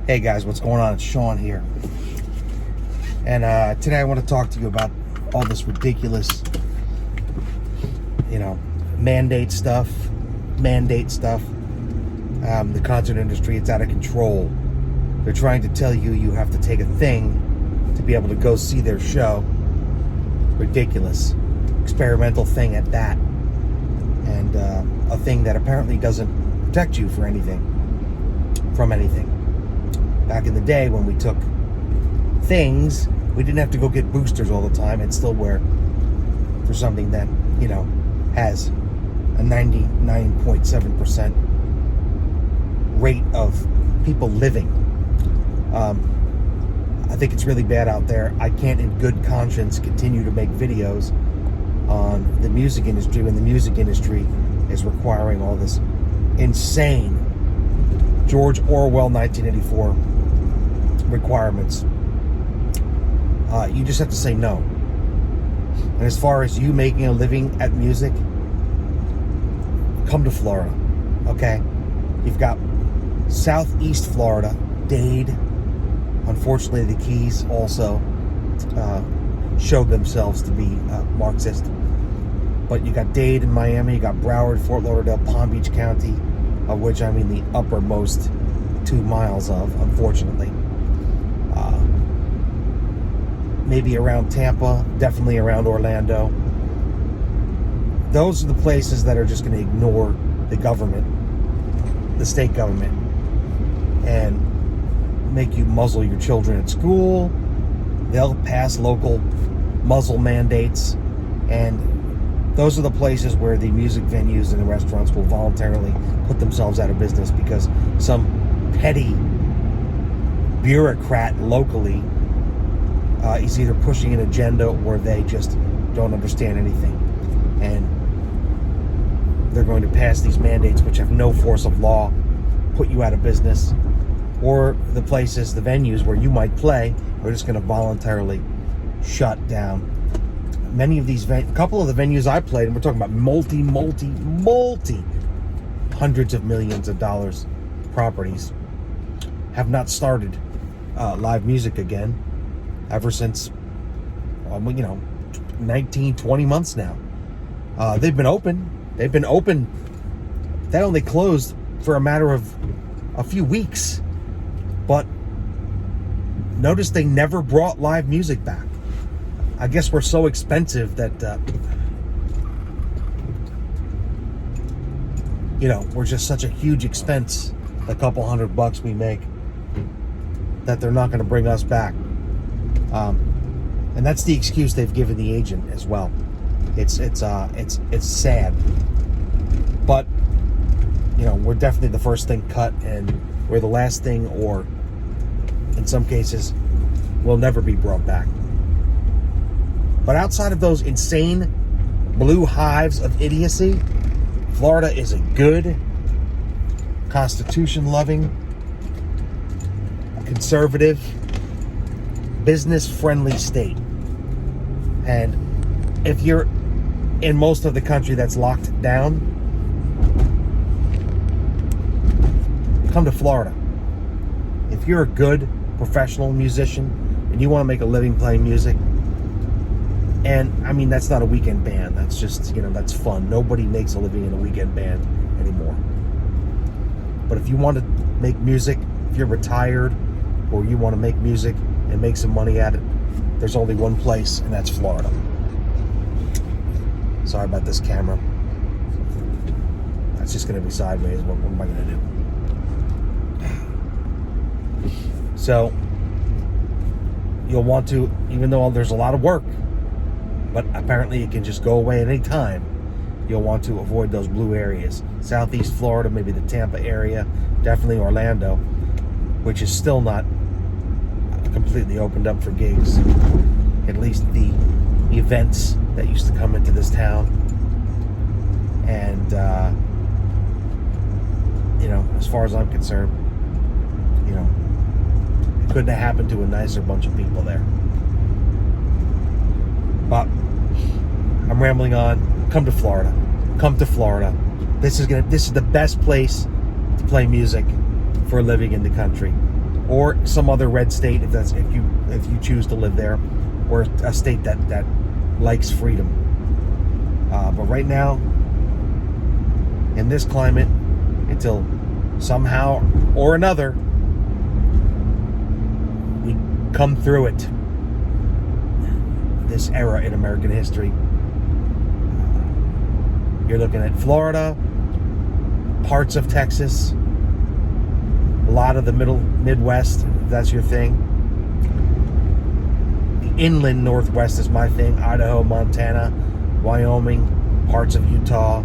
Hey guys, what's going on? It's Sean here. And today I want to talk to you about all this ridiculous, mandate stuff. The concert industry, it's out of control. They're trying to tell you you have to take a thing to be able to go see their show. Ridiculous. Experimental thing at that. And a thing that apparently doesn't protect you from anything. Back in the day when we took things, we didn't have to go get boosters all the time and still wear for something that, has a 99.7% rate of people living. I think it's really bad out there. I can't in good conscience continue to make videos on the music industry when the music industry is requiring all this insane George Orwell 1984 requirements. You just have to say no. And as far as you making a living at music, come to Florida, okay? You've got Southeast Florida, Dade. Unfortunately, the Keys also showed themselves to be Marxist. But you got Dade in Miami, you got Broward, Fort Lauderdale, Palm Beach County, of which I mean the uppermost 2 miles of, unfortunately. Maybe around Tampa, definitely around Orlando. Those are the places that are just going to ignore the government, the state government, and make you muzzle your children at school. They'll pass local muzzle mandates, and those are the places where the music venues and the restaurants will voluntarily put themselves out of business because some petty bureaucrat locally is either pushing an agenda or they just don't understand anything. And they're going to pass these mandates which have no force of law, put you out of business, or the places, the venues where you might play are just going to voluntarily shut down. Many of these, a couple of the venues I played, and we're talking about multi hundreds of millions of dollars properties, have not started live music again ever since 19-20 months now. They've been open. They only closed for a matter of a few weeks, but notice they never brought live music back. I guess we're so expensive that we're just such a huge expense, a couple $100 we make, that they're not going to bring us back. And that's the excuse they've given the agent as well. It's sad, but we're definitely the first thing cut, and we're the last thing, or in some cases, will never be brought back. But outside of those insane blue hives of idiocy, Florida is a good, Constitution-loving, conservative, business-friendly state. And if you're in most of the country that's locked down, come to Florida. If you're a good professional musician and you want to make a living playing music, and I mean, that's not a weekend band, that's just, that's fun. Nobody makes a living in a weekend band anymore. But if you want to make music, if you're retired, or you want to make music and make some money at it, there's only one place, and that's Florida. Sorry about this camera. That's just going to be sideways. What am I going to do? So, you'll want to, even though there's a lot of work, but apparently it can just go away at any time, you'll want to avoid those blue areas. Southeast Florida, maybe the Tampa area, definitely Orlando, which is still not completely opened up for gigs. At least the events that used to come into this town. And, as far as I'm concerned, it couldn't have happened to a nicer bunch of people there. But I'm rambling on. Come to Florida. This is the best place to play music for a living in the country. or some other red state if you choose to live there, or a state that likes freedom. But right now, in this climate, until somehow or another we come through it, this era in American history, you're looking at Florida, parts of Texas, a lot of the Midwest, if that's your thing. The inland Northwest is my thing. Idaho, Montana, Wyoming, parts of Utah.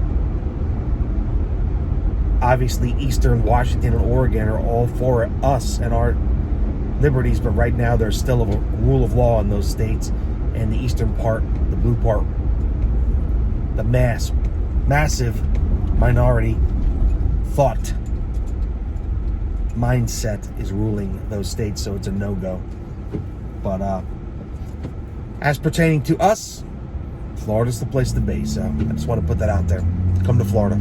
Obviously, Eastern Washington and Oregon are all for us and our liberties, but right now there's still a rule of law in those states. And the eastern part, the blue part, the massive minority thought mindset is ruling those states, so it's a no-go. But as pertaining to us, Florida's the place to be, so I just want to put that out there. Come to Florida.